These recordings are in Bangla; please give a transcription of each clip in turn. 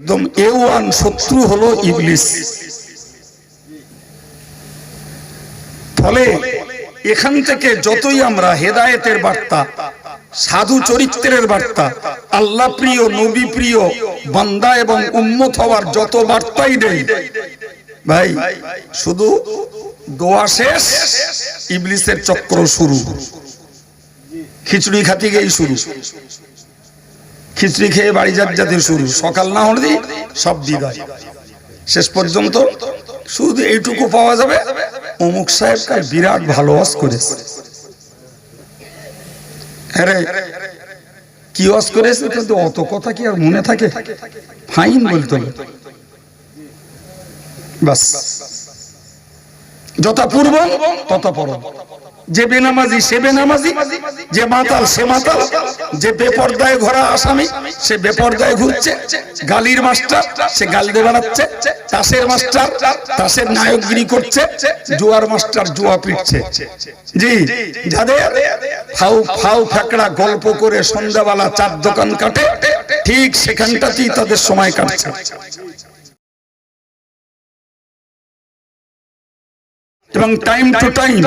একদম A1 শত্রু হলো ইবলিস। ফলে এখান থেকে যতই আমরা হেদায়েতের বার্তা, সাধু চরিত্রের বার্তা, আল্লাহ প্রিয়, নবী প্রিয় বান্দা এবং উম্মত হওয়ার যত বার্তাই দেই ভাই, শুধু দোয়া শেষ ইবলিসের চক্র শুরু। খিচুড়ি খাতে গিয়েই শুরু, খিচুড়ি খেয়ে বাড়ি যাতে শুরু, সকাল না হলে সব বিদায়। শেষ পর্যন্ত শুধু এইটুকু পাওয়া যাবে, অমুক সাহেব বিরাট ভালো ওয়াজ করেছে। আরে কি ওয়াজ করেছে, কিন্তু অত কথা কি আর মনে থাকে? ফাইন বলতে হবে বাস। যথা পূর্ব তথা পর। যে বেনামাজি সে বেনামাজি, যে মাতাল সে মাতাল, যে বেপরদায় ঘোরা আসামি সে বেপরদায় ঘুরছে, গালির মাস্টার সে গাল দিয়ে বেড়াচ্ছে, তাসের মাস্টার তাসের নায়কগিরি করছে, জুয়ার মাস্টার জুয়া পিটছে। জি, যাদের ফাউ ফাউ ফ্যাকড়া গল্প করে সন্ধ্যাবেলা চার দোকান কাটে, ঠিক সেখানটাতেই তাদের সময় কাটছে। এবং time to time,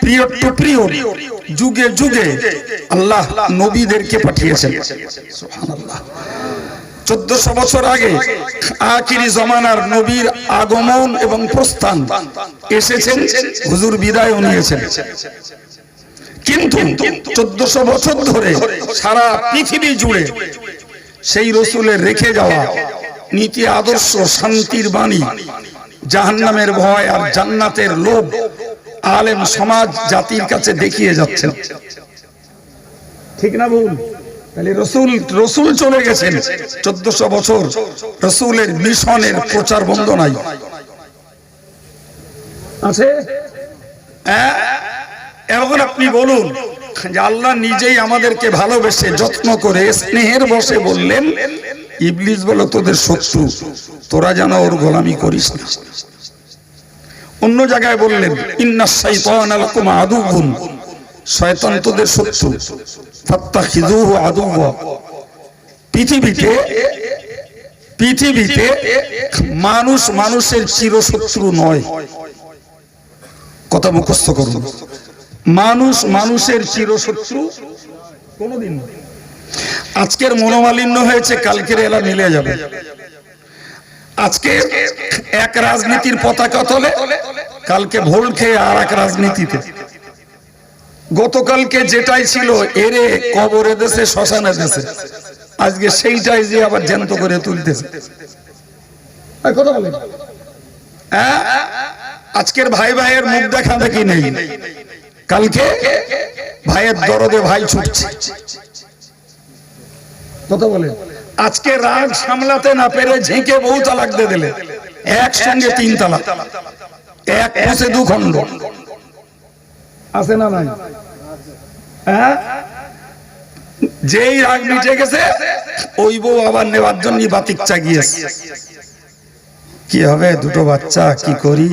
period to period, যুগে যুগে আল্লাহ নবীদেরকে পাঠিয়েছেন। সুবহানাল্লাহ। 1400 বছর আগে আখিরি জমানার নবীর আগমন এবং প্রস্থান এসেছেন, হুজুর বিদায় নিয়েছেন। কিন্তু 1400 বছর ধরে সারা পৃথিবী জুড়ে সেই রসুলের রেখে যাওয়া নীতি, আদর্শ, শান্তির বাণী, জাহান্নামের ভয় আর জান্নাতের লোভ আলেম সমাজ জাতির কাছে দেখিয়ে যাচ্ছেন। ঠিক না ভুল? তাহলে রসুল চলে গেছেন, 1400 বছর রসুলের মিশনের প্রচার বন্ধ নাই আছে। এখন আপনি বলুন যে আল্লাহ নিজেই আমাদেরকে ভালোবেসে যত্ন করে স্নেহের বশে বললেন, ইবলিস বলো তোদের শত্রু, তোরা যেন ওর গোলামি করিস না। অন্য জায়গায় বললেন ইন্নাশ শাইতানা লাকুম আদুউন, শয়তান তোদের শত্রু, ফাত্তাখিযুহু আদুওয়া। পৃথিবীতে মানুষ মানুষের চিরশত্রু নয়। কথা মুখস্থ করুন, মানুষ মানুষের চিরশত্রু কোনদিন নয়। আজকের মনোমালিন্য হয়েছে, কালকের এলা মিলে যাবে। আজকে এক রাজনীতির পতাকা তোলে, কালকে ভোল খেয়ে আর এক রাজনীতিতে। গতকালকে যেটাই ছিল এরে কবরে দেশে, শ্মশানে দেশে, আজকে সেইটাই যে আবার জ্যান্ত করে তুলতেছে। কথা বলে আজকের ভাই ভাইয়ের মুখ দেখা দেখি নেই, কালকে ভাইয়ের দরদে ভাই ছুটছে। কথা বলে আজকে রাগ সামলাতে না পেরে ঝেঁকে বউ তালাক দিয়ে দিলে, একসঙ্গে 3 তালাক, এক কোষে 2 খণ্ড। আছে না নাই? যেই রাগ মিটে গেছে, ওই বউ আবার নেওয়ার জন্য বাতিক চাগিয়েছে। কি হবে, 2টো বাচ্চা, কি করি,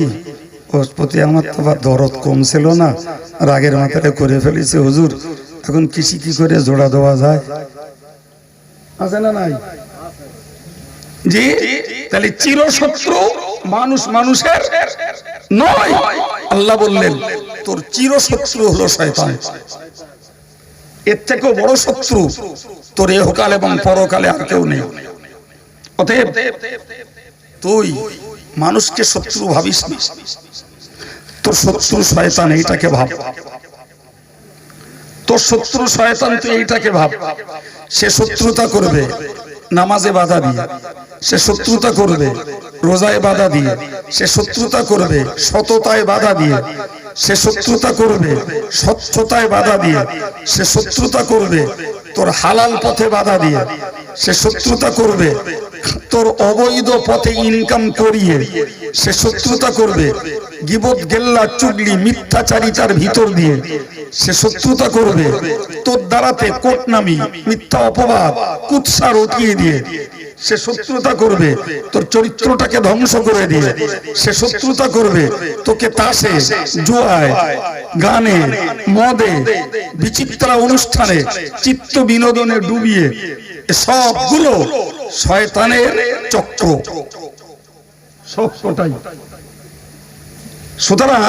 ওর প্রতি আমার তো দরদ কম ছিল না, রাগের মাথায় করে ফেলেছে হুজুর, এখন কি করে জোড়া দেওয়া যায়? আছে না নাই? জি, তাহলে চিরশত্রু মানুষ মানুষের নয়। আল্লাহ বললেন তোর চিরশত্রু হলো শয়তান। এর থেকেও বড় শত্রু তোর ইহকাল এবং পরকালে আর কেউ নেই। অতএব তুই মানুষকে শত্রু ভাবিস না, তোর শত্রু শয়তান, এইটাকে ভাব। তোর শত্রু শয়তান, তুই এইটাকে ভাব। সে শত্রুতা করবে নামাজে বাধা দিয়ে, সে শত্রুতা করবে রোজায় বাধা দিয়ে, সে শত্রুতা করবে সততায় বাধা দিয়ে, সে শত্রুতা করবে স্বচ্ছতায় বাধা দিয়ে, সে শত্রুতা করবে তোর হালাল পথে বাধা দিয়ে, সে শত্রুতা করবে তোর অবৈধ পথে ইনকাম করিয়ে, সে শত্রুতা করবে গীবত, গেল্লা, চুগলি, মিথ্যাচারিতার ভিতর দিয়ে, সে শত্রুতা করবে তোর দ্বারাতে কোটনামি, মিথ্যা অপবাদ, কুৎসা রটিয়ে দিয়ে, সে শত্রুতা করবে তোর চরিত্রটাকে ধ্বংস করে দিয়ে, সে শত্রুতা করবে তোকে তাসে, জুয়ায়, গানে, মদে, বিচিত্রা অনুষ্ঠানে, চিত্ত বিনোদনে ডুবিয়ে সবগুলো শয়তানের চক্র সবটাই। সুতরাং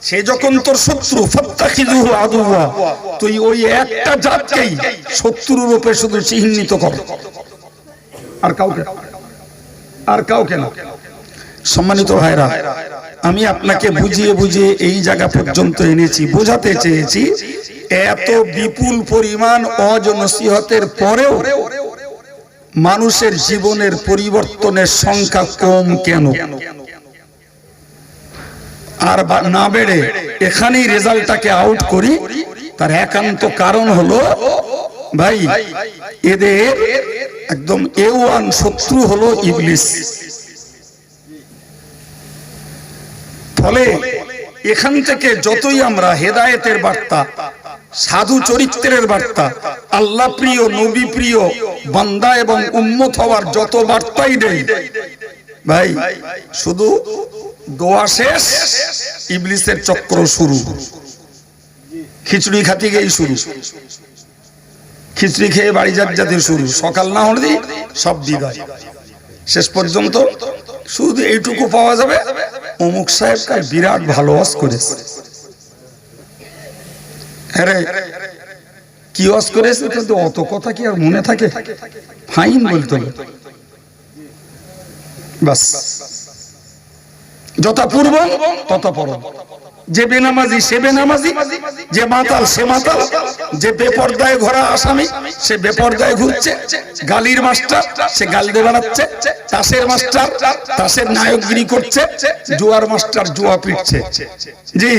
সে যখন তোর শত্রু, ফাত্তাখিযুহু আদুওয়া, তুই ওই একটা জাতকেই শত্রু রূপে শুধু চিহ্নিত কর, আর কাউকে না। সম্মানিত ভাইরা, আমি আপনাকে বুঝিয়ে বুঝিয়ে এই জায়গা পর্যন্ত এনেছি, বোঝাতে চেয়েছি এত বিপুল পরিমাণ ওয়াজ নসিহতের পরেও মানুষের জীবনের পরিবর্তনের সংখ্যা কম কেন, আর না বেড়ে এখানেই রেজাল্টটাকে আউট করি। তার একান্ত কারণ হলো ভাই, এদের একদম A1 শত্রু হলো ইবলিস। ফলে এখান থেকে যতই আমরা হেদায়েতের বার্তা, সাধু চরিত্রের বার্তা, আল্লাহ প্রিয়, নবী প্রিয় বান্দা এবং উম্মত হওয়ার যত বার্তাই দেই ভাই, শুধু দোয়া শেষ, ইবলিসের চক্র শুরু। খিচুড়ি খাতে গিয়েই শুরু, খিচুড়ি খেয়ে বাড়ি যাতে শুরু, সকাল না হলে সব বিদায়। শেষ পর্যন্ত শুধু এইটুকু পাওয়া যাবে, অমুক সাহেব বিরাট ভালো ওয়াজ করেছে। আরে কি ওয়াজ করেছে, কিন্তু অত কথা কি আর মনে থাকে? ফাইন বলতে হবে বাস। যথা পূর্ব তথা পরম। যে বেনামাজি সে বেনামাজি, যে মাতাল সে মাতাল, যে বেপরদায় ঘোরা আসামি সে বেপরদায় ঘুরছে, গালির মাস্টার সে গাল দিয়ে বেড়াচ্ছে, তাসের মাস্টার তাসের নায়কগিরি করছে, জুয়ার মাস্টার জুয়া পিটছে। জি,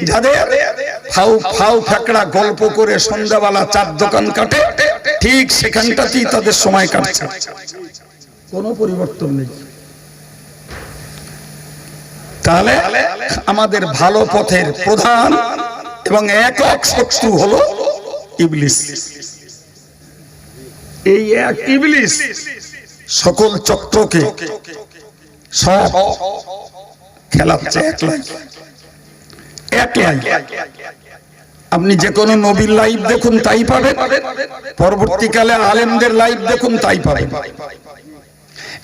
যাদের ফাউ ফাউ ফ্যাকড়া গল্প করে সন্ধ্যাবেলা চার দোকান কাটে, ঠিক সেখানটাতেই তাদের সময় কাটছে, কোনো পরিবর্তন নেই। তাহলে আমাদের ভালো পথের প্রধান এবং একক শত্রু হলো ইবলিস। এই এক ইবলিস সকল চক্রকে সব খেলাচ্ছে একলাই। আপনি যে কোনো নবীর লাইভ দেখুন তাই পাবেন, পরবর্তীকালে আলেমদের লাইভ দেখুন তাই পাবেন।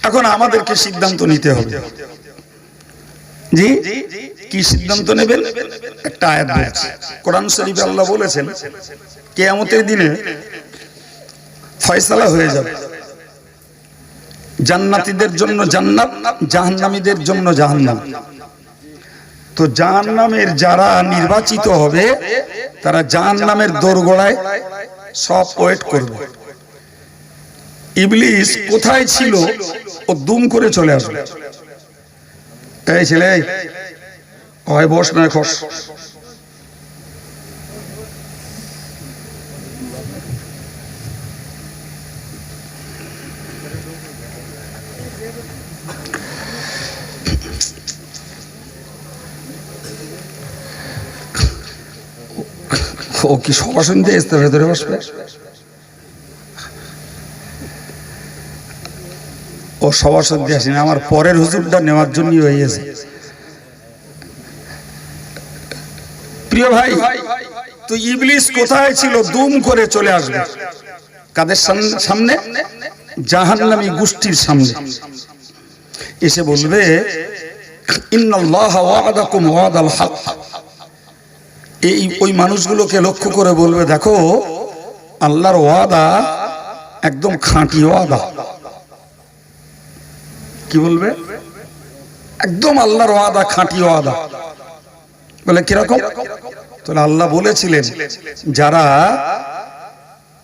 এখন আমাদেরকে সিদ্ধান্ত নিতে হবে। জি, কি সিদ্ধান্ত নেবেন? একটা আয়াত বলছে, কোরআন শরীফে আল্লাহ বলেছেন কিয়ামতের দিনে ফয়সালা হয়ে যাবে, জান্নাতীদের জন্য জান্নাত, জাহান্নামীদের জন্য জাহান্নাম। তো জাহান্নামের যারা নির্বাচিত হবে তারা জাহান্নামের দোরগোড়ায় সব ওয়েট করবে। ইবলিস কোথায় ছিল ও দুম করে চলে আসবে। এই ছেলে, হয় বস নয় খস। ও কি সভা শুনতে এসতে ভেতরে বসবে? ও সভা শুনতে আসেনি, আমার পরের হুজুরটা নেওয়ার জন্যই হয়েছে। প্রিয় ভাই, তো ইবলিস কোথায় ছিল? দুম করে চলে আসবে কাদের সামনে? জাহান্নামী গোষ্ঠীর সামনে এসে বলবে, ইন্নাল্লাহা ওয়া'দাকুম ওয়া'দাল হক। এই ওই মানুষগুলোকে লক্ষ্য করে বলবে, দেখো আল্লাহর ওয়াদা একদম খাঁটি ওয়াদা। কি বলবে? একদম আল্লাহর ওয়াদা খাঁটি ওয়াদা। বলে কিরকম? তাহলে আল্লাহ বলেছিলেন যারা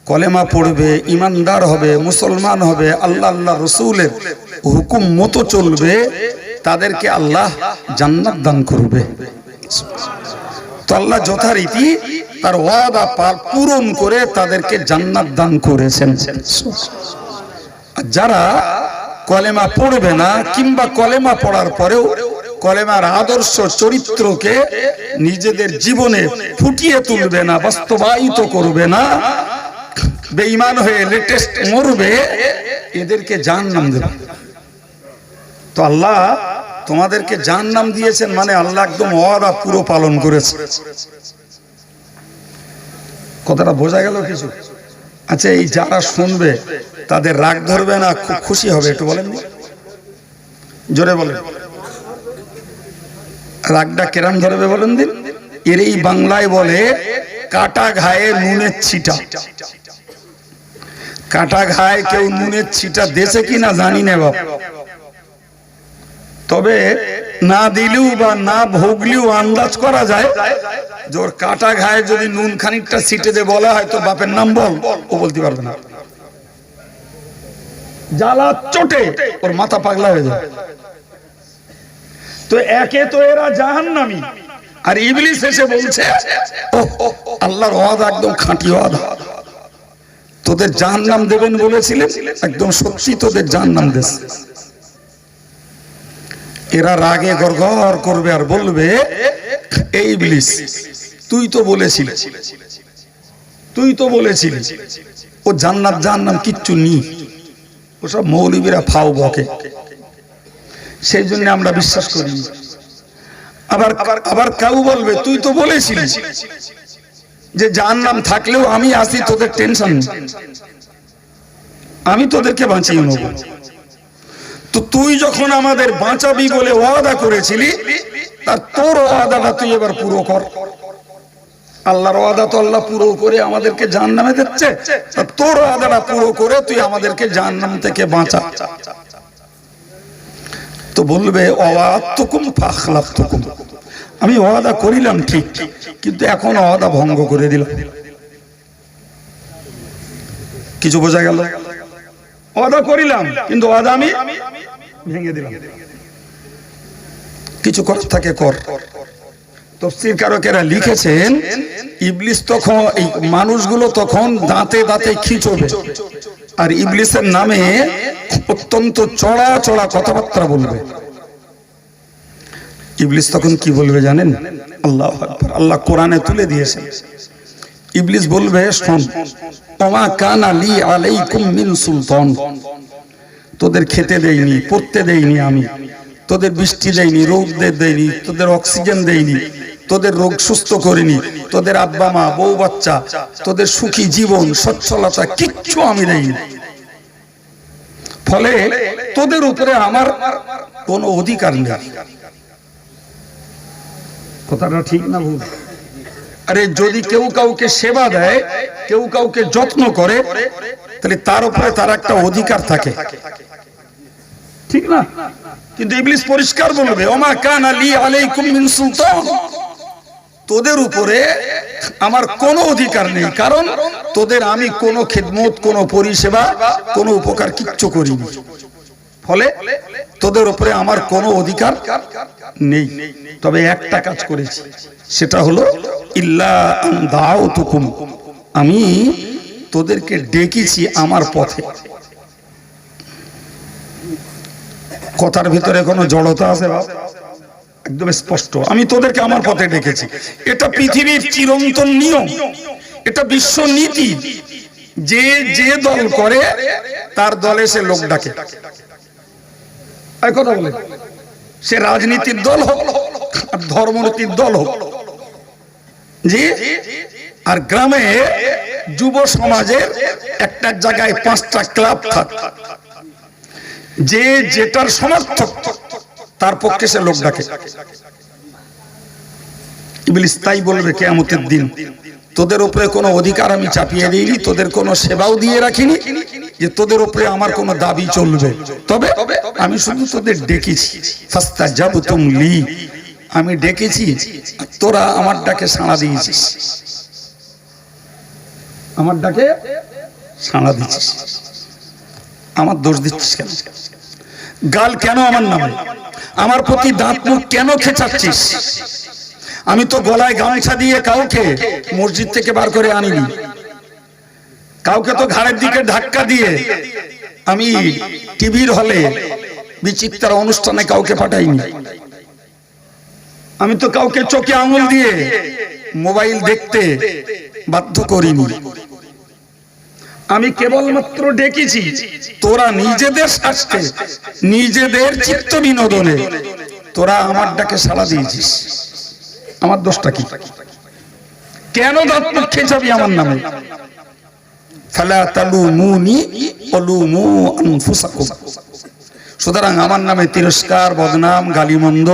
কলেমা পড়বে, ইমানদার হবে, মুসলমান হবে, আল্লাহ আল্লাহ রসুলের হুকুম মতো চলবে, তাদেরকে আল্লাহ জান্নাত দান করবে। তো আল্লাহ যথারীতি তার ওয়াদা পূরণ করে তাদেরকে জান্নাত দান করেছেন। যারা কলেমা পড়বে না, কিংবা কলেমা পড়ার পরেও কলেমার আদর্শ চরিত্রকে নিজেদের জীবনে ফুটিয়ে তুলবে না, বাস্তবায়িত করবে না, বেঈমান হয়ে লেটেস্ট মরবে, এদেরকে জাহান্নাম দেবে। তো আল্লাহ তোমাদেরকে জাহান্নাম দিয়েছেন মানে আল্লাহ একদম ওয়াদা পুরো পালন করেছে। কথাটা বোঝা গেল কিছু? আচ্ছা, এই যারা শুনবে তাদের রাগ ধরবে না খুব খুশি হবে? একটু বলেন, জোরে বলেন। রাগটা কেরাম ধরবে বলেন দিন। এর এই বাংলায় বলে কাটা ঘায়ে নুনের ছিটা। কাটা ঘায়ে কেউ নুনের ছিটা দেশে কিনা জানি না বাপ, তবে না দিলেও বা না ভোগলেও আন্দাজ করা যায় যে ওর কাটা ঘায়ে যদি নুন খানিকটা ছিটে দিয়ে বলা হয় তো বাপের নাম বল, ও বলতে পারবে না। জ্বালা চোটে ওর মাথা পাগলা হয়ে যায়। তো একে তো এরা জাহান্নামী, আর ইবলিস এসে বলছে আল্লাহর ওয়াদা একদম খাঁটি ওয়াদা, তোদের জাহান্নাম দেবেন বলেছিলেন, একদম সত্যি তোদের জাহান্নাম দেশ। এরা রাগে গড়গড় করবে আর বলবে এই ইবলিস তুই তো বলেছিলি ও জান্নাত জাহান্নাম কিচ্ছু নেই, ওসব মৌলবীরা ফাও বকে, সেই জন্য আমরা বিশ্বাস করি। আবার কেউ বলবে তুই তো বলেছিলি যে জাহান্নাম থাকলেও আমি আছি, তোদের টেনশন, আমি তোদেরকে বাঁচিয়ে নেব। তো তুই যখন আমাদের বাঁচাবি বলে ওয়াদা করেছিলি, তা তোর ওয়াদাটা তুই এবার পুরো কর। আল্লাহর ওয়াদা তো আল্লাহ পুরো করে আমাদেরকে জাহান্নামে দিচ্ছে, তা তোর ওয়াদাটা পুরো করে তুই আমাদেরকে জাহান্নাম থেকে বাঁচা। তো বলবে ওয়াদাতুকুম ফাখলাফতুকুম, আমি ওয়াদা করিলাম ঠিক, কিন্তু এখন ওয়াদা ভঙ্গ করে দিলাম। কিছু বোঝা গেল? ওয়াদা করিলাম কিন্তু ওয়াদা আমি ভেঙে দিলাম। কিছু করার থাকে কর। তাফসীর কারকেরা লিখেছেন ইবলিস তখন, এই মানুষগুলো তখন দাঁতে দাঁতে খিঁচবে, আর ইবলিসের নামে অত্যন্ত চড়া চড়া কথাবার্তা বলবে। ইবলিস তখন কি বলবে জানেন? আল্লাহু আকবার, আল্লাহ কোরআনে তুলে দিয়েছেন। ইবলিস বলবে শোন, ওমা কানা লি আলাইকুম মিন সুলতান, তোদের খেতে দেইনি, পড়তে দেইনি, আমি তোদের বৃষ্টি দেইনি, রোদ দেইনি, তোদের অক্সিজেন দেইনি, তোদের রোগ সুস্থ করিনি, তোদের আব্বা মা বউ বাচ্চা, তোদের সুখী জীবন সচ্ছলতা কিচ্ছু আমি দেইনি। ফলে তোদের উপরে আমার কোনো অধিকার নেই। কথাটা ঠিক না ভুল? আরে যদি কেউ কাউকে সেবা দেয়, কেউ কাউকে যত্ন করে, তাহলে তার উপরে তার একটা অধিকার থাকে, ঠিক না? কিন্তু ইবলিস পরিষ্কার বলবে ওমা কানা লি আলাইকুম মিন সুলতান, তোদের উপরে আমার কোনো অধিকার নেই, কারণ তোদের আমি কোনো খিদমত, কোনো পরিষেবা, কোনো উপকার কিচ্ছু করিনি। ফলে তোদের উপরে আমার কোনো অধিকার নেই। তবে একটা কাজ করেছি, সেটা হলো ইল্লা আন দাউতুকুম, আমি তোদেরকে ডেকেছি আমার পথে। কথার ভিতরে কোনো জড়তা আছে বাবা? একদম স্পষ্ট, আমি তোদেরকে আমার পথে ডেকেছি। এটা পৃথিবীর চিরন্তন নিয়ম, এটা বিশ্ব নীতি, যে যে দল করে তার দলে সে লোক ডাকে। কথা বলে, সে রাজনীতির দল হোক আর ধর্মনীতির দল হোক, জি। আর গ্রামে যুব সমাজের একটা জায়গায় 5টা ক্লাব থাকে, যে যেটার সমর্থক তার পক্ষে সে লোক ডাকে। ইবলিস তাই বলবে কিয়ামতের দিন, তোদের উপরে কোনো অধিকার আমি চাপিয়ে দিইনি, তোদের কোনো সেবাও দিয়ে রাখিনি, যে তোদের উপরে আমার কোনো দাবি চলবে। তবে আমি শুধু তোদের ডেকেছি, ফাস্তাজাবতুম লি, আমি ডেকেছি, তোরা আমার ডাকে সাড়া দিয়েছিস, আমার ডাকে সাড়া দিচ্ছিস। আমার দোষ দিচ্ছিস কেন? গাল কেন আমার নামে? আমার প্রতি দাঁত মুখ কেন খেচাচ্ছিস? আমি তো গলায় গামছা দিয়ে কাউকে মসজিদ থেকে বার করে আনিনি, কাউকে তো ঘাড়ের দিকে ধাক্কা দিয়ে আমি টিভির হলে বিচিত্র অনুষ্ঠানে কাউকে পাঠাইনি, আমি তো কাউকে চোখে আঙুল দিয়ে মোবাইল দেখতে বাধ্য করিনি। আমি কেবলমাত্র ডেকেছি তোরা নিজেদের স্বার্থে, নিজেদের চিত্ত বিনোদনে তোরা আমার ডাকে সাড়া দিয়েছিস। আমার দোষটা কি? কেন দাঁত মুখ খেঁচাবি আমার নামে? ফালা তালুমুনি ওয়ালুমু আনফুসাকুম। সুতরাং আমার নামে তিরস্কার, বদনাম, গালিমন্দ,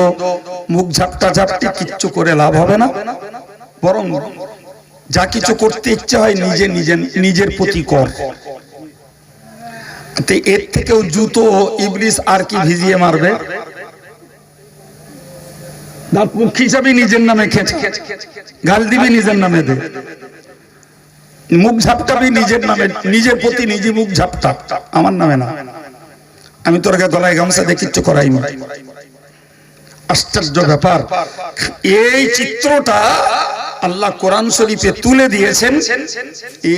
মুখ ঝাপটা ঝাপটি কিচ্ছু করে লাভ হবে না। বরং যা কিছু করতে ইচ্ছে হয় নিজের প্রতি কর। এর থেকেও জুতো ইবলিস আর কি ভিজিয়ে মারবে? দাঁত মুখ খিচাবি নিজের নামে, খেঁচে গাল দিবি নিজের নামে, দে মুখ ঝাপটাবি নিজের নামে, নিজের প্রতি নিজে মুখ ঝাপটা, আমার নামে না। আমি তোর গলায় গামছা দিয়ে কিচ্ছু করাইনি। আশ্চর্য ব্যাপার, এই চিত্রটা আল্লাহ কোরআন শরীফে তুলে দিয়েছেন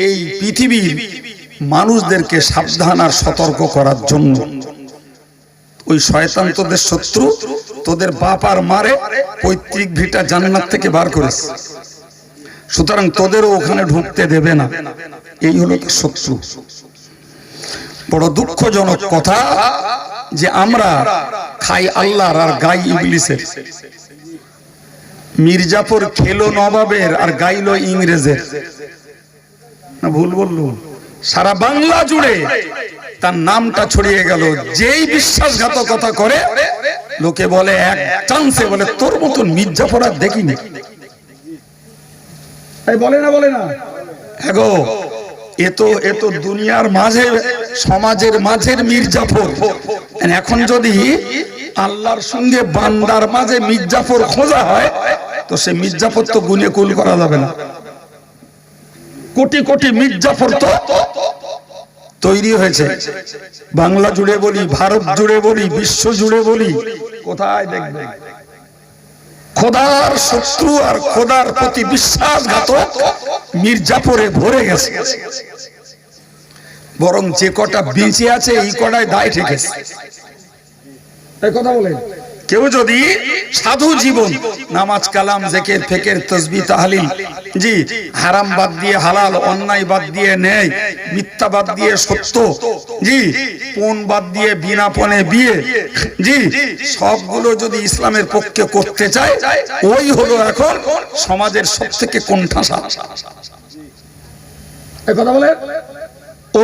এই পৃথিবীর মানুষদেরকে সাবধান আর সতর্ক করার জন্য। ওই শয়তান তোদের শত্রু, তোদের বাপ আর মারে পৈতৃক ভিটা জান্নাত থেকে বার করেছে, সুতরাং তোদেরও ওখানে ঢুকতে দেবে না। এই হলো তার শত্রু। বড় দুঃখজনক কথা যে আমরা খাই আল্লাহর আর গাই ইবলিসের। মির্জাফর খেলো নবাবের আর গাইলো ইংরেজের। না ভুল বললো? সারা বাংলা জুড়ে তার নামটা ছড়িয়ে গেল। যেই বিশ্বাসঘাতকতা করে লোকে বলে এক চান্সে বলে তোর মতন মির্জাফর আর দেখিনি। বলে না এগো, এ তো দুনিয়ার মাঝে, সমাজের মাঝের মির্জাফর। এখন যদি আল্লাহর সঙ্গে বান্দার মাঝে মির্জাফর খোঁজা হয় তো সে মির্জাফর তো গুনে কুল করা যাবে না। কোটি কোটি মির্জাফর তো তৈরি হয়েছে। বাংলা জুড়ে বলি, ভারত জুড়ে বলি, বিশ্ব জুড়ে বলি, কোথায় দেখবে খোদার শত্রু আর খোদার প্রতি বিশ্বাসঘাতক মির্জাফরে ভরে গেছে। বরং যে কটা বেঁচে আছে এই কটায় দায় ঠেকেছে। এই কথা বলে কেউ যদি সাধু জীবন, নামাজ, কালাম, জিকির, ফিকির, তাসবিহ, তাহলিল, জি, হারাম বাদ দিয়ে হালাল, অন্যায় বাদ দিয়ে ন্যায়, মিথ্যা বাদ দিয়ে সত্য, জি, পণ বাদ দিয়ে বিনা পণে বিয়ে, জি, সবগুলো যদি ইসলামের পক্ষে করতে চায়, ওই হলো এখন সমাজের সবথেকে কোণঠাসা। এই কথা বলে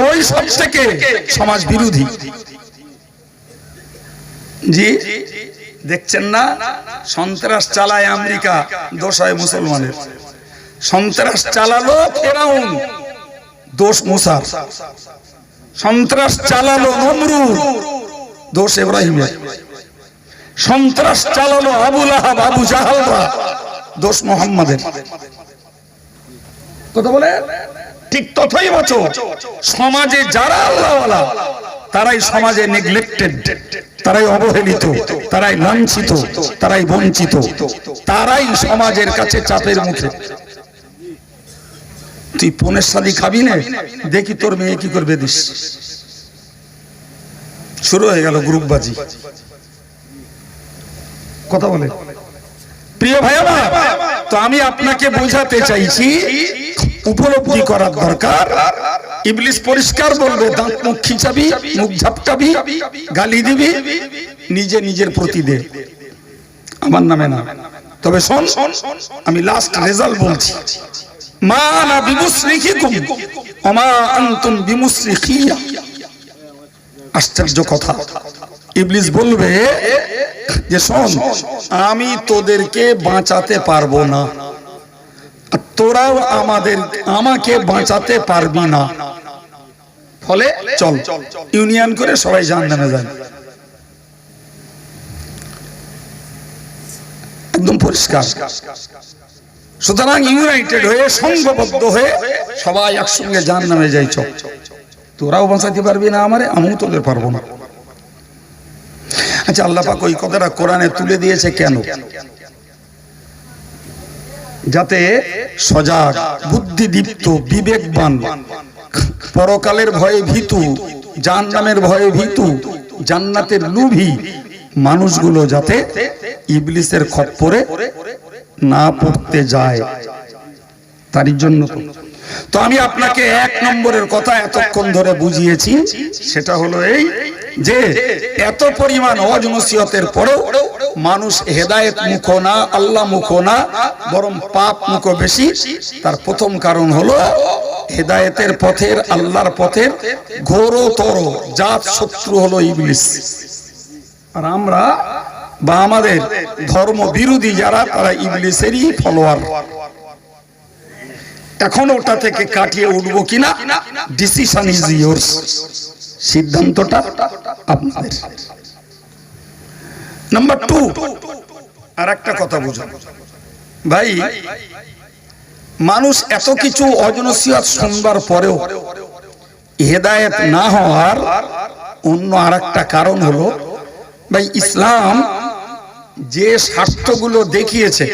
ওই সবথেকে সমাজ বিরোধী। জি, দেখছেন না সন্ত্রাস চালায় আমেরিকা, দোষ হয় মুসলমানের। সন্ত্রাস চালালো ফেরাউন, দোষ মুসার। সন্ত্রাস চালালো নমরুদ, দোষ ইব্রাহিমের। সন্ত্রাস চালালো আবু লাহাব, আবু জাহালরা, দোষ মুহাম্মাদের। কথা বলে ঠিক ততই বছর সমাজে যারা আল্লাহওয়ালা তারাই সমাজে নেগলেক্টেড, তারাই অবহেলিত, তারাই লাঞ্ছিত, তারাই বঞ্চিত, তারাই সমাজের কাছে চাপের মুখে। তুই পনের শাদি খাবি না, দেখি তোর মেয়ে কি করবে দিস। শুরু হয়ে গেল গ্রুপবাজি। কথা বলে প্রিয় ভাই আমার, তো আমি আপনাকে বোঝাতে চাইছি, উপলব্ধি করার দরকার। ইবলিস পরিষ্কার বলবে, দাঁত মুখ খিচাবি, মুখ ঝাপটাবি, গালি দিবি, নিজের প্রতি দে, আমার নামে না। তবে শোন, আমি লাস্ট রেজাল্ট বলছি। মা আনা বিমুসরিখিকুম ওয়া মা আনতুম বিমুসরিখিয়া। আশ্চর্য কথা। ইবলিস বলবে যে শোন, আমি তোদেরকে বাঁচাতে পারবো না, তোরাও আমাকে বাঁচাতে পারবি না। ফলে চল ইউনিয়ন করে সবাই জাহান্নামে যান। একদম পরিষ্কার। সুতরাং ইউনাইটেড হয়ে, সংঘবদ্ধ হয়ে সবাই একসঙ্গে জাহান্নামে যাই। চল, তোরাও বাঁচাতে পারবি না আমারে, আমিও তোদের পারবো না। আচ্ছা, আল্লাহ পাক ওই কথাটা কোরআনে তুলে দিয়েছে কেন? যাতে সজাগ, বুদ্ধিদীপ্ত, বিবেকবান, পরকালের ভয়ে ভীতু, জাহান্নামের ভয়ে ভীতু, জান্নাতের লোভী মানুষগুলো যাতে ইবলিসের খপ্পরে না পড়তে যায়, তার জন্য। তো আমি আপনাকে এক নম্বরের কথা এতক্ষণ ধরে বুঝিয়েছি, সেটা হলো এই যে এত পরিমাণ ওয়াজ নসিহতের পরেও মানুষ হেদায়েত মুখ না, আল্লাহ মুখ না, বরং পাপ মুখ বেশি। তার প্রথম কারণ হলো হেদায়েতের পথের, আল্লাহর পথের ঘোরতর জাত শত্রু হলো ইবলিস। আর আমরা বা আমাদের ধর্ম বিরোধী যারা, তারা ইবলিসেরই ফলোয়ার। এখন ওটা থেকে কাটিয়ে উঠবো কিনা, ডিসিশন ইজ ইয়োরস, সিদ্ধান্তটা আপনাদের। নাম্বার 2, আর একটা কথা বুঝুন ভাই, মানুষ এত কিছু অজনসিয়ত শুনবার পরেও হেদায়েত না হওয়ার অন্য আরেকটা কারণ হলো, ভাই ইসলাম যে স্বার্থগুলো দেখিয়েছে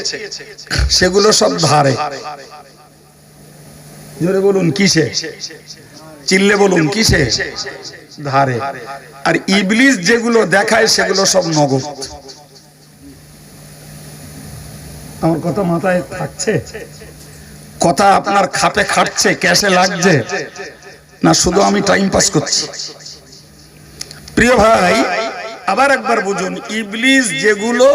সেগুলো সব ধারে। জোরে বলুন কিসে? চিল্লে বলুন কিসে? ধারে। আর ইবলিস যেগুলো দেখায় সেগুলো সব নগদ। আমার কথা মাথায় থাকছে? কথা আপনার খাপে খাটছে, ক্যাশে লাগছে না শুধু আমি টাইম পাস করছি? প্রিয় ভাই, আবার একবার বুঝুন, ইবলিস যেগুলো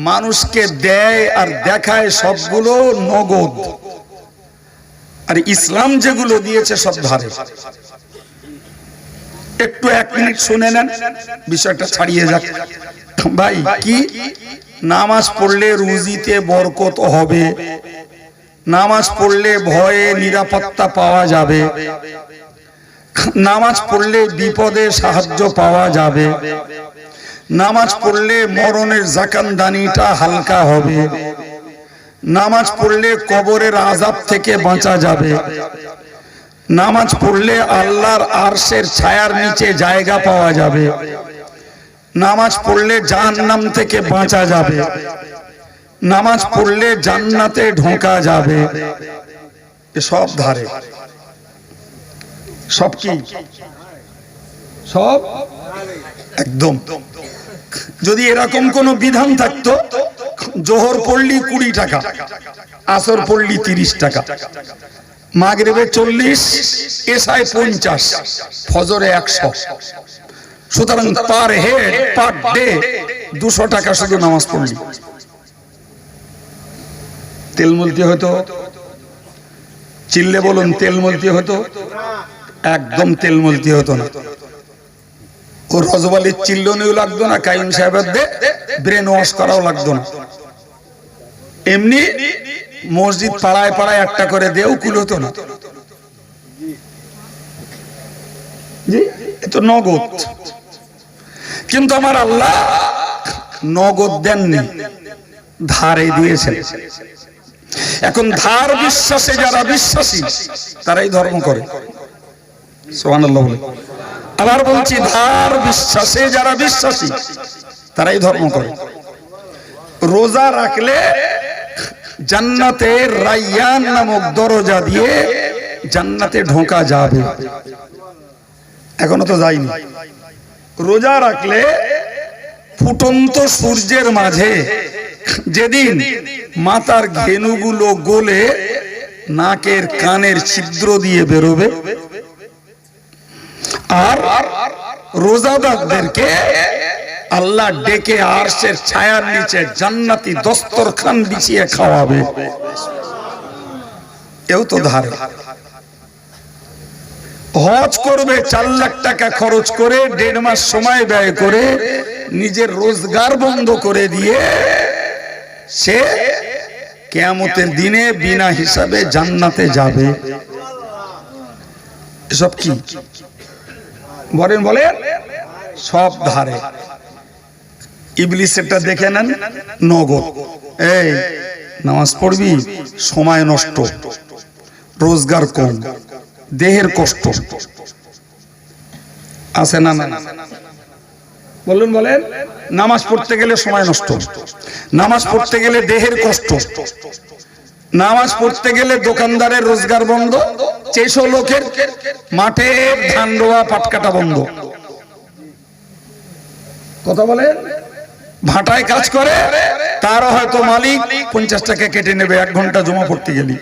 মানুষকে দেয় আর দেখায় সবগুলো নগদ, আর ইসলাম যেগুলো দিয়েছে সব ধারে। একটু 1 মিনিট শুনে নেন, বিষয়টা ছাড়িয়ে যাক। ভাই কি নামাজ পড়লে রুজিতে বরকত হবে, নামাজ পড়লে ভয়ে নিরাপত্তা পাওয়া যাবে, নামাজ পড়লে বিপদে সাহায্য পাওয়া যাবে, নামাজ পড়লে মরণের জাকানদানিটা হালকা হবে, নামাজ পড়লে কবরের আযাব থেকে বাঁচা যাবে, নামাজ পড়লে আল্লাহর আরশের ছায়ার নিচে জায়গা পাওয়া যাবে, নামাজ পড়লে জাহান্নাম থেকে বাঁচা যাবে, নামাজ পড়লে জান্নাতে ঢোকা যাবে, সব ধারে। সব কি? সব একদম। যদি এরকম কোন বিধান থাকতো, জোহর পড়লি 20 টাকা, আসর পড়লি 30 টাকা, মাগরিবে 40, এশায় 50, ফজরে 100, সুতরাং পার হেড পার ডে 200 টাকা শুধু নামাজ পড়লি। তেল মলতি হতো? চিল্লে বলুন, তেল মলতি হতো? একদম তেল মলতি হতো না। ও রজবালির চিল্লনিও লাগতো না, কাইম সাহেবের ব্রেন ওয়াশ করাও লাগতো না। এমনি মসজিদ পাড়ায় পাড়ায় একটা করে দেও কুল হতো না। জি, এতো নগদ। কিন্তু আমার আল্লাহ নগদ দেননি, ধারে দিয়েছেন। এখন ধার বিশ্বাসে যারা বিশ্বাসী তারাই ধর্ম করে। সুবহানাল্লাহ বলে। আবার বলছি, ধার বিশ্বাসে যারা বিশ্বাসী তারাই ধর্ম করে। রোজা রাখলে জান্নাতের রায়্যান নামক দরজা দিয়ে জান্নাতে ঢোকা যাবে। এখনো তো যায়নি। রোজা রাখলে ফুটন্ত সূর্যের মাঝে যেদিন মাথার ঘেনুগুলো গলে নাকের কানের ছিদ্র দিয়ে বেরোবে, আর রোজাদারদেরকে আল্লাহ ডেকে আরশের ছায়ার নিচে জান্নাতি দস্তরখান বিছিয়ে খাওয়াবে, এও তো ধারে। হজ করবে 4 লাখ টাকা খরচ করে, 1.5 মাস সময় ব্যয় করে, নিজের রোজগার বন্ধ করে দিয়ে সে কিয়ামতের দিনে বিনা হিসাবে জান্নাতে যাবে। এসব কি বলেন? বলেন সব ধারে। ইবলিসেরটা দেখে নেন, নগদ। এই নামাজ পড়বি, সময় নষ্ট, রোজগার কম, দেহের কষ্ট আছে না? বলুন বলেন। নামাজ পড়তে গেলে সময় নষ্ট, নামাজ পড়তে গেলে দেহের কষ্ট, নামাজ পড়তে গেলে দোকানদারের রোজগার বন্ধ, 600 লোকের মাঠে ধান রোয়া পাট কাটা বন্ধ। কথা বলেন। ভাটায় কাজ করে, তার হয়তো মালিক 50 টাকা কেটে নেবে 1 ঘন্টা জমা পড়তে গেলি।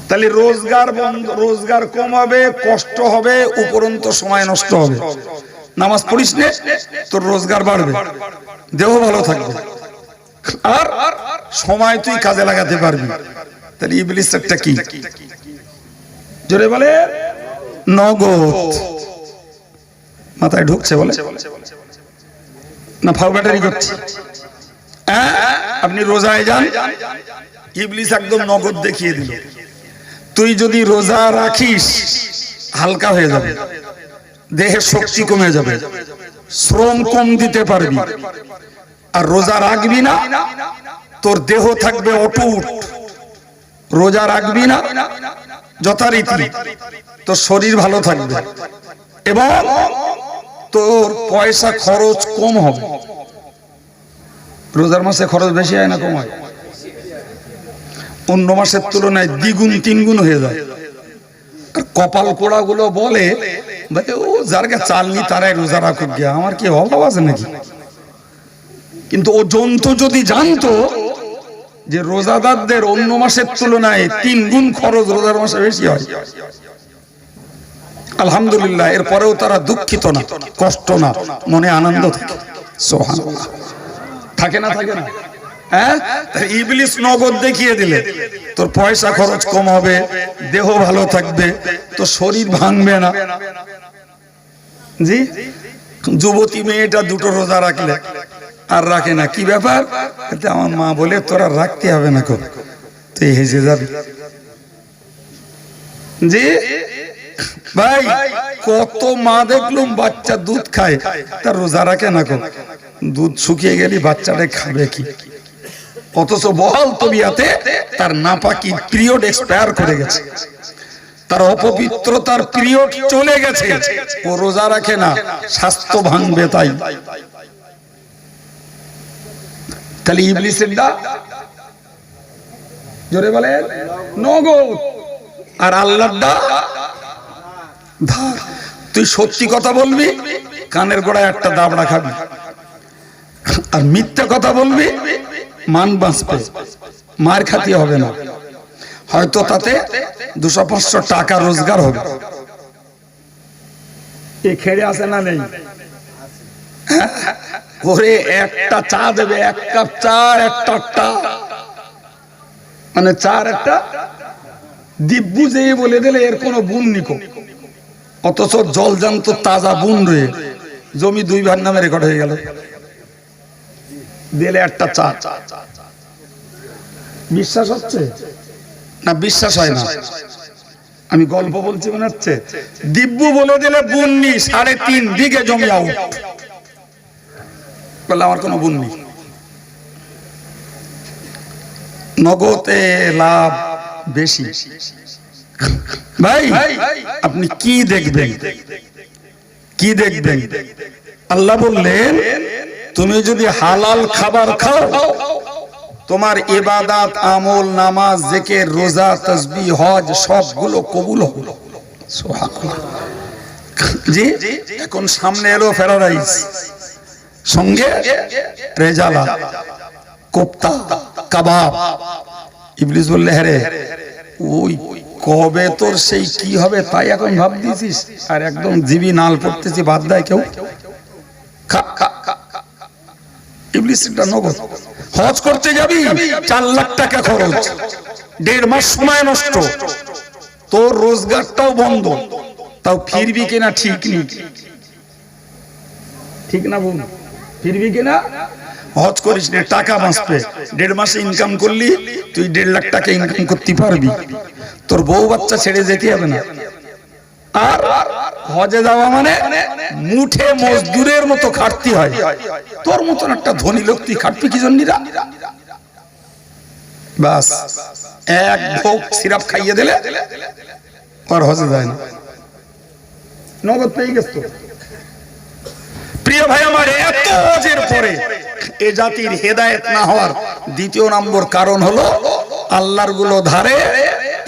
তাহলে রোজগার বন্ধ, রোজগার কম হবে, কষ্ট হবে, উপরন্ত সময় নষ্ট হবে। নামাজ পড়িস নে, তোর রোজগার বাড়বে, দেহ ভালো থাকবে, আর সময় তুই কাজে লাগাতে পারবি। তাহলে ইবলিস একটা কি? জোরে বলে নগদ। মাথায় ঢুকছে বলে না ফাও ব্যাটারি করছে? আপনি রোজায় যান, ইবলিস একদম নগদ দেখিয়ে দিল। তুই যদি রোজা রাখিস হালকা হয়ে যাবে, দেহের শক্তি কমে যাবে, শ্রম কম দিতে পারবি। আর রোজা রাখবি না, তোর দেহ থাকবে অটুট। রোজা রাখবি না যথারীতি, তোর শরীর ভালো থাকবে এবং তোর পয়সা খরচ কম হবে। রোজার মাসে খরচ বেশি হয় না কম হয়? অন্য মাসের তুলনায় দ্বিগুণ তিনগুণ হয়ে যায়। আর কপাল পোড়া গুলো বলে ও যার কাছে চাল নি তারাই রোজা রাখুক গিয়া, আমার কি অভাব আছে নাকি? কিন্তু ও জন্তু যদি জানতো যে রোজাদারদের অন্য মাসের তুলনায় 3 গুণ খরচ রোজার মাসে বেশি হয়, আলহামদুলিল্লাহ, এরপরেও তারা দুঃখিত না, কষ্ট না, মনে আনন্দ থাকে। সুবহানাল্লাহ। থাকে না? থাকে না? হ্যাঁ, ইবলিস নগদ দেখিয়ে দিলে তোর পয়সা খরচ কম হবে, দেহ ভালো থাকবে, তোর শরীর ভাঙবে না। জি, যুবতী মেয়েটা 2টো রোজা রাখলে আর রাখে না, কি ব্যাপার? আমার মা বলে তোরা রাখতে হবে না, কো তুই হেসে যাবি। জি ভাই, কত মা দেখলুম বাচ্চা দুধ খায়, তার রোজা রাখে না, কো দুধ শুকিয়ে গেলি বাচ্চাটা খাবে কি? অথচ বহাল তবিয়াতে তার নাপাকি পিরিয়ড এক্সপায়ার করে গেছে, তার অপবিত্রতার পিরিয়ড চলে গেছে, ও রোজা রাখে না, স্বাস্থ্য ভাঙবে তাই। তাহলে ইবলিসের জোরে বলে নগদ, আর আল্লাহর ধার। তুই সত্যি কথা বলবি, কানের গোড়ায় একটা দাবড়া খাবি, আর মিথ্যা কথা বলবি, মান বাঁচবে, মার খাতি হবে না, হয়তো তাতে 200-500 টাকা রোজগার হবে। এ খেড়ে আছে না নেই? ওরে একটা চা দেবে, 1 কাপ চা, একটা মানে চার একটা দিব্যু যে বলে দিলে এর কোনো বুন নিকো, অথচ জলজান্ত তাজা বুন রয়ে জমি 2 ভাগ নামে রেকর্ড হয়ে গেল, দিলে একটা চা। বিশ্বাস হচ্ছে না? বিশ্বাস হয় না। আমি গল্প বলছি মনে হচ্ছে? দিব্যু বলে দিলে বুননি 3.5 বিঘে জমি আউট, বলে আমার কোনো বুন নেই। নগদে লাভ বেশি। ভাই আপনি কি দেখবেন? কি দেখবেন? আল্লাহ বললেন তুমি যদি হালাল খাবার খাও, তোমার ইবাদত, আমল, নামাজ, জিকির, রোজা, তাসবিহ, হজ সবগুলো কবুল হবে। সুবহানাল্লাহ। জি, এখন সামনে এলো প্যারাডাইস, সঙ্গে রেজালা, কোপ্তা, কাবাব। ইবলিস বললে হ্যাঁ, ওই কবে তোর সেই কি হবে তাই এখন ভাব দিয়েছিস, আর একদম জিবি নাল পড়তেছি, বাদ দেয় কেউ? ইবলিস এটা নগদ। হজ করতে যাবি, 4 লাখ টাকা খরচ, 1.5 মাস সময় নষ্ট, তোর রোজগারটাও বন্ধ, তাও ফিরবি কিনা ঠিক নেই। ঠিক না বল? ফিরবি কিনা? হজ করিস না, টাকা বাঁচবে, 1.5 মাসে ইনকাম করলি তুই 1.5 লাখ টাকা ইনকাম করতে পারবি, তোর বউ বাচ্চা ছেড়ে যেতে হবে না। আর হজে যাওয়া মানে মুঠে মজদুরের মতো খাটতে হয়, তোর মতন একটা ধনী লোক তুই খাটবি কি জন্যিরা? বাস এক ভোগ সিরাপ খাইয়ে দিলে আর হজে যায় না, নগদ পেয়ে গেছ। প্রিয় ভাই আমার, এত হজের পরে এ জাতির হেদায়েত না হওয়ার 2য় নম্বর কারণ হলো আল্লাহর গুলো ধারে,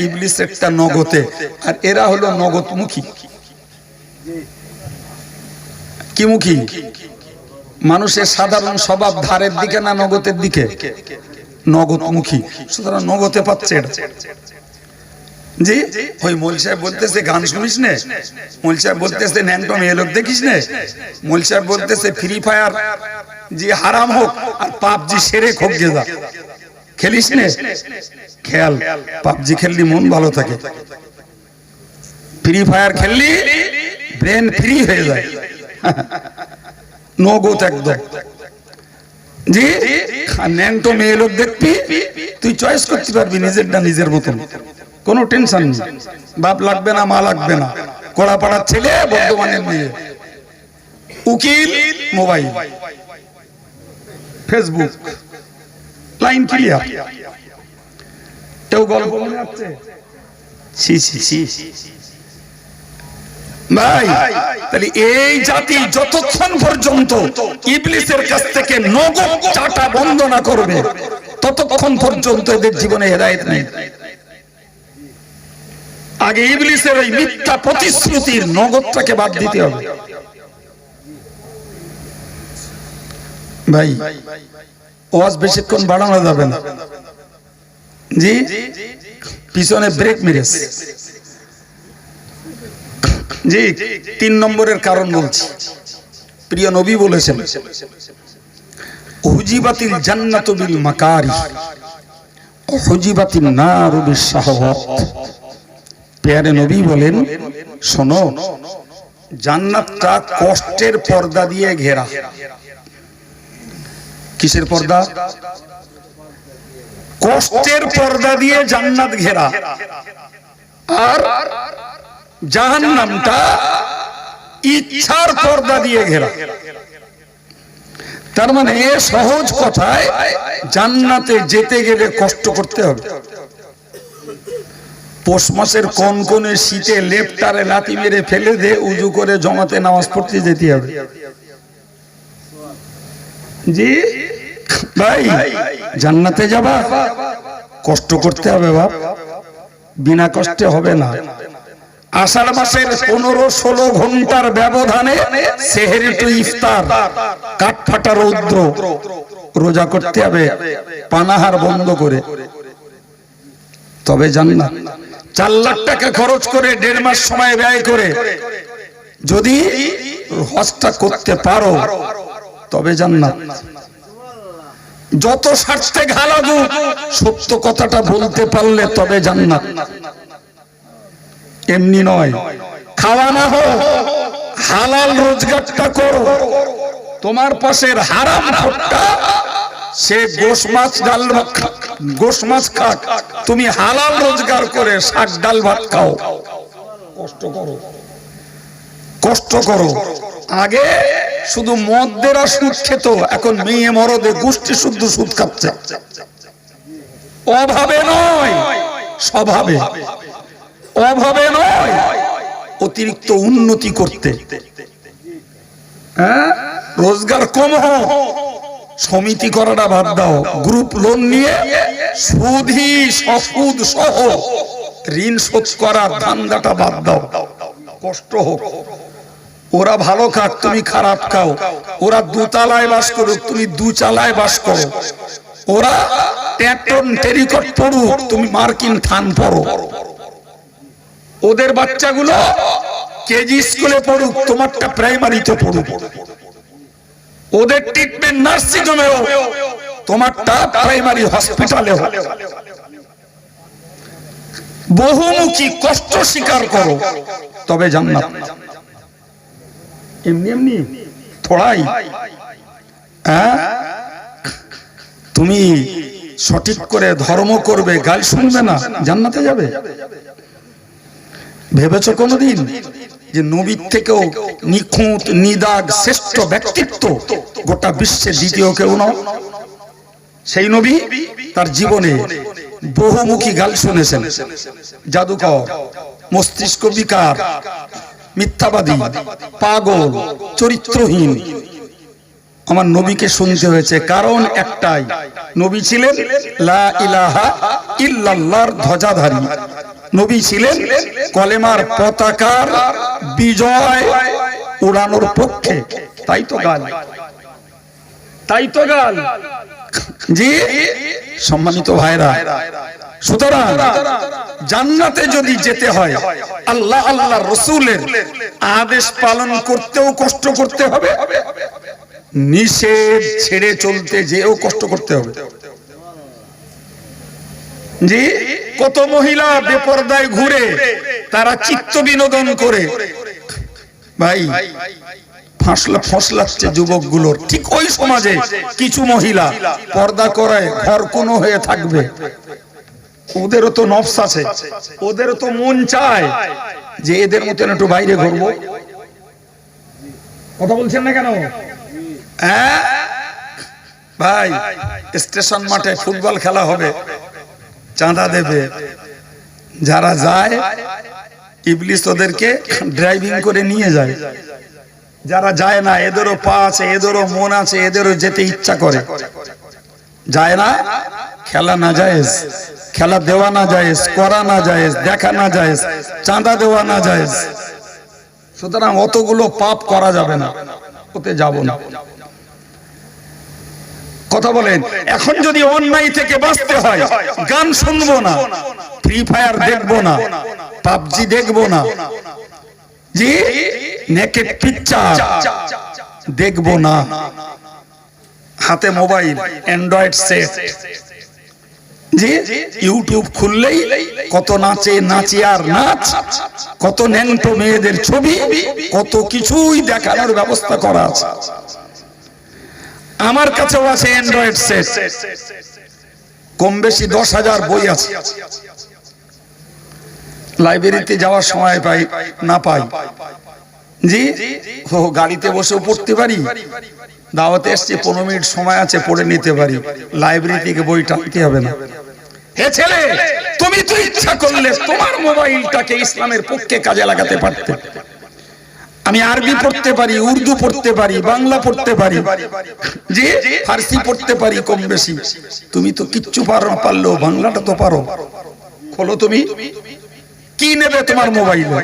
ইবলিস একটা নগদে, আর এরা হলো নগদমুখী। কি মুখী? মানুষের সাধারণ স্বভাব ধারের দিকে না নগদের দিকে? নগদমুখী, সুতরাং নগদে পাচ্ছে। জি, ওই মৌল সাহেব বলতেছে গান শুনিস নে, মৌল সাহেব বলতেছে ন্যাংটো মেয়ে লোক দেখিস নে, মৌল সাহেব বলতেছে ফ্রি ফায়ার জি হারাম হোক আর পাবজি সেরে হোক গেজা। খেলিস নে, খেয়াল পাবজি খেললি মন ভালো থাকে, ফ্রি ফায়ার খেললি ব্রেন ফ্রি হয়ে যায়, নগদ একদম। জি ন্যাংটো মেয়ে লোক দেখবি, তুই চয়েস করতে পারবি নিজেরটা নিজের মতন, কোনো টেনশন নেই, বাপ লাগবে না মা লাগবে না, কড়াপাড়ার ছেলে বর্ধমানের মেয়ে, উকিল মোবাইল, ফেসবুক, লাইন ক্লিয়ার। কেউ গল্প মনে আছে? ভাই তাহলে এই জাতি যতক্ষণ পর্যন্ত ইবলিসের কাছ থেকে নগদ চাটা বন্ধ না করবে ততক্ষণ পর্যন্ত এদের জীবনে হেদায়েত নেই। আগে ইবলিসের ওই মিথ্যা প্রতিশ্রুতির নগদটাকে বাদ দিতে হবে। ভাই ওয়াজ বেশিক্ষণ বাড়ানো যাবে না, জি পিছনে ব্রেক মেরেছে। জি 3 নম্বরের কারণ বলছি, প্রিয় নবী বলেছেন হুজিবাতিল জান্নাতু বিল মাকারি হুজিবাতিন নারু বিশ শাহওয়াত। প্যারে নবী বলেন শোনো, জান্নাতটা কষ্টের পর্দা দিয়ে ঘেরা। কিসের পর্দা? কষ্টের পর্দা দিয়ে জান্নাত ঘেরা, আর জাহান্নামটা ইচ্ছার পর্দা দিয়ে ঘেরা। তার মানে সহজ কথায় জান্নাতে যেতে গেলে কষ্ট করতে হবে। পৌষ মাসের কনকনে শীতে লেপটারে লাথি মেরে ফেলে দে, উজু করে জমাতে নামাজ পড়তে যেতে হবে। জি ভাই জান্নাতে যাবা কষ্ট করতে হবে বাপ, বিনা কষ্টে হবে না। আষাঢ় মাসের 15-16 ঘন্টার ব্যবধানে সেহরি টু ইফতার, কাঠফাটা রৌদ্র, রোজা করতে হবে পানাহার বন্ধ করে, তবে জান্নাত। 4 লাখ টাকা খরচ করে 1.5 মাস সময় ব্যয় করে যদি হজটা করতে পারো তবে জান্নাত। যত স্বার্থে ঘা লাগুক সত্য কথাটা বলতে পারলে তবে জান্নাত। এমনি নয়, খাওয়া না হোক হালাল রোজগারটা করো, তোমার পাশের হারাম খোরটা সে গোশ মাছ ডাল ভাত, গোশ মাছ খাক, তুমি হালাল রোজগার করে শাক ডাল ভাত খাও। কষ্ট করো, কষ্ট করো। আগে শুধু মদদেরা সুদ খেত, এখন মেয়ে মরদে গোষ্ঠী শুদ্ধ সুদ খাচ্ছে। অভাবে নয় স্বভাবে, অভাবে নয় অতিরিক্ত উন্নতি করতে। হ্যাঁ রোজগার কম হোক, সমিতি করাটা বাদ দাও, গ্রুপ লোন নিয়ে সুদী সুদ সহ ঋণ শোধ করার ধান্দাটা বাদ দাও। কষ্ট হোক, ওরা ভালো খাক তুমি খারাপ খাও, ওরা 2 তলায় বাস করুক তুমি 2 চালায় বাস করো, ওরা ট্যাটন টেরিকট পড়ুক তুমি মার্কিন থান পড়ো, ওদের বাচ্চাগুলো কেজি স্কুলে পড়ুক তোমারটা প্রাইমারিতে পড়ুক, ওদের ট্রিটমেন্ট নার্সিং হোমে হোক তোমারটা প্রাইমারি হসপিটালে হোক। বহুমুখী কষ্ট স্বীকার করো তবে জান্নাত। এমনি এমনি থোড়াই তুমি সঠিক করে ধর্ম করবে, গাল শুনবে না, জান্নাতে যাবে? ভেবেছো কোনদিন যে নবীর থেকেও নিখুঁত নিদাগ শ্রেষ্ঠ ব্যক্তিত্ব গোটা বিশ্বের দ্বিতীয় কেউ নয়? সেই নবী তার জীবনে বহুমুখী গাল শুনেছেন, জাদুকর, মস্তিষ্ক বিকার, মিথ্যাবাদী, পাগল, চরিত্রহীন। আমার নবীকে শুনতে হয়েছে, কারণ একটাই, নবী ছিলেন লা ইলাহা ইল্লাল্লাহর ধ্বজাধারী, নবী ছিলেন কলেমার পতাকার বিজয় উড়ানোর পক্ষে। তাই তো গাল, তাই তো গাল। জি সম্মানিত ভাইরা, সুতরাং জান্নাতে যদি যেতে হয় আল্লাহ আল্লাহর রাসূলের আদেশ পালন করতেও কষ্ট করতে হবে, নিষেধ ছেড়ে চলতে যেও কষ্ট করতে হবে। জি, কত মহিলা বেপরদায় ঘুরে, তারা চিত্ত বিনোদন করে। ভাই ফসলাচ্ছে যুবকগুলোর। ঠিক ওই সমাজে কিছু মহিলা পর্দা করায় ঘর কোনো হয়ে থাকবে। ওদেরও তো নফস আছে, ওদেরও তো মন চায় যে এদের মতন একটু বাইরে ঘুরবো। কথা বলছেন না কেন? হ্যাঁ ভাই, স্টেশন মাঠে ফুটবল খেলা হবে, চাঁদা দেবে। যারা যায় ইবলিস ওদেরকে ড্রাইভিং করে নিয়ে যায়। যারা যায় না, এদেরও পা আছে, এদেরও মন আছে, এদেরও যেতে ইচ্ছা করে, যায় না। খেলা না জায়েজ, খেলা দেওয়া না জায়েজ, করা না জায়েজ, দেখা না জায়েজ, চাঁদা দেওয়া না জায়েজ। সুতরাং অতগুলো পাপ করা যাবে না, ওতে যাব না। কথা বলেন, এখন যদি অন্যায় থেকে বাঁচতে হয়, গান শুনবো না, ফ্রি ফায়ার দেখবো না, পাবজি দেখবো না, জি নেকেড পিকচার দেখবো না, হাতে মোবাইল অ্যান্ড্রয়েড সেট, জি ইউটিউব খুললেই কত নাচে নাচিয়ার নাচ, কত ন্যাংটো মেয়েদের ছবি, কত কিছুই দেখানোর ব্যবস্থা করা আছে। আমার কাছেও আছে অ্যান্ড্রয়েড সেট, কম বেশি 10,000 বই আছে। লাইব্রেরিতে যাওয়ার সময় পাই না পাই, জি গাড়িতে বসেও পড়তে পারি, দাওয়াতে এসছে 15 মিনিট সময় আছে, পড়ে নিতে পারি। লাইব্রেরি থেকে বই টানতে হবে না। হে ছেলে, তুমি তো ইচ্ছা করলে তোমার মোবাইলটাকে ইসলামের পক্ষে কাজে লাগাতে পারতে। আমি আরবি পড়তে পারি, উর্দু পড়তে পারি, বাংলা পড়তে পারি, জি ফার্সি পড়তে পারি কম বেশি। তুমি তো কিচ্ছু পারলেও বাংলাটা তো পারো। খোলো, তুমি কি নেবে তোমার মোবাইলে?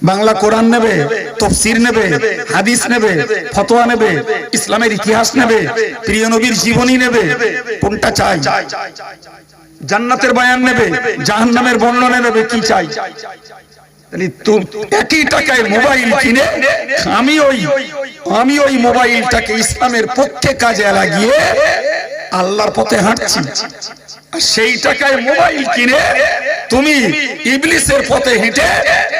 বাংলা কোরআন নেবে, তাফসীর নেবে, হাদিস নেবে, ফতোয়া নেবে, ইসলামের ইতিহাস নেবে, প্রিয় নবীর জীবনী নেবে, কোনটা চাই? জান্নাতের বয়ান নেবে, জাহান্নামের বর্ণনা নেবে, কি চাই? একই টাকায় মোবাইল কিনে আমি ওই মোবাইলটাকে ইসলামের পক্ষে কাজে লাগিয়ে আল্লাহর পথে হাঁটছি। সেই টাকায় মোবাইল কিনে তুমি ইবলিসের পথে হেঁটে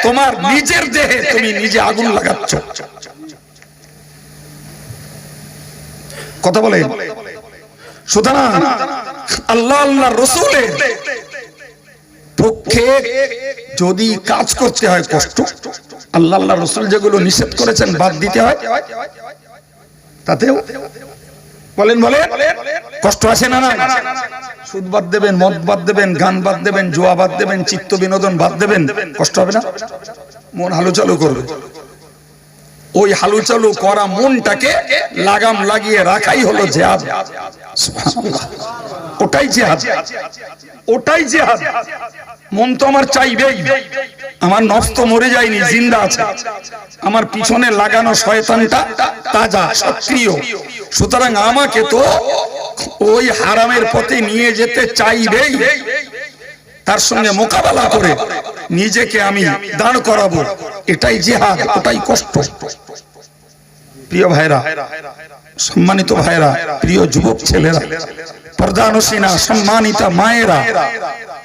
তোমার নিজের দেহে তুমি নিজে আগুন লাগাচ্ছ। কথা বলে। সুতরাং আল্লাহ আল্লাহর রাসূলের পক্ষে যদি কাজ করতে হয় কষ্ট, আল্লাহ আল্লাহর রাসূল যেগুলো নিষেধ করেছেন বাদ দিতে হয়, তাতেও বলেন কষ্ট আছে না? না, সুদ বাদ দেবেন, মদ বাদ দেবেন, গান বাদ দেবেন, জুয়া বাদ দেবেন, চিত্ত বিনোদন বাদ দেবেন, কষ্ট হবে না? মন হালু চালু করবে। ওই হালু চালু করা মনটাকে লাগাম লাগিয়ে রাখাই হলো জিহাদ। সুবহানাল্লাহ, ওটাই জিহাদ, ওটাই জিহাদ। মন তো আমার চাইবেই, আমার নফস তো মরে যায়নি, জিন্দা আছে। আমার পিছনে লাগানো শয়তানটা তাজা সক্রিয়। সুতরাং আমাকে তো ওই হারামের পথে নিয়ে যেতে চাইবেই। তার সঙ্গে মোকাবেলা করে নিজেকে আমি দাঁড় করাবো, এটাই জিহাদ, ওটাই কষ্ট। প্রিয় ভাইরা, সম্মানিত ভাইরা, প্রিয় যুবক ছেলেরা, পর্দানসীনা সম্মানিতা মায়েরা,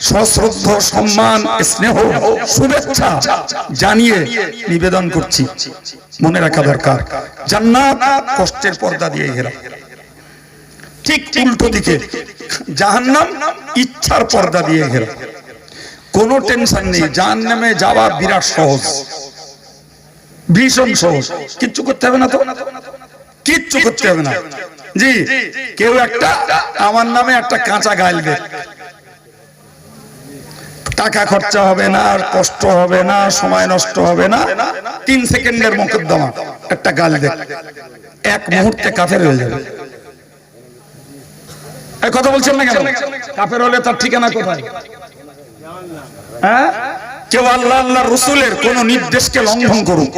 সশ্রদ্ধ সম্মান, স্নেহ, শুভেচ্ছা জানিয়ে নিবেদন করছি, মনে রাখা দরকার জান্নাত কষ্টের পর্দা দিয়ে ঘেরা। ঠিক উল্টো দিকে জাহান্নাম ইচ্ছার পর্দা দিয়ে ঘেরা। কোনো টেনশন নেই, জাহান্নামে যাওয়া বিরাট সহজ, ভীষণ সহজ। কিচ্ছু করতে হবে না তো, কিচ্ছু করতে হবে না। জি কেউ একটা আমার নামে একটা কাঁচা গাইল দেয়, টাকা খরচা হবে না, কষ্ট হবে না, সময় নষ্ট হবে না, 3 সেকেন্ডের মোকদ্দমা, একটা গাল দেয়, 1 মুহূর্তে কাফের হয়ে যাবে। এই কথা বলছেন না কেন? কাফের হলে তার ঠিকানা কোথায়? হ্যাঁ, কেউ আল্লাহ আল্লাহর রাসূলের কোন নির্দেশকে লঙ্ঘন করুক,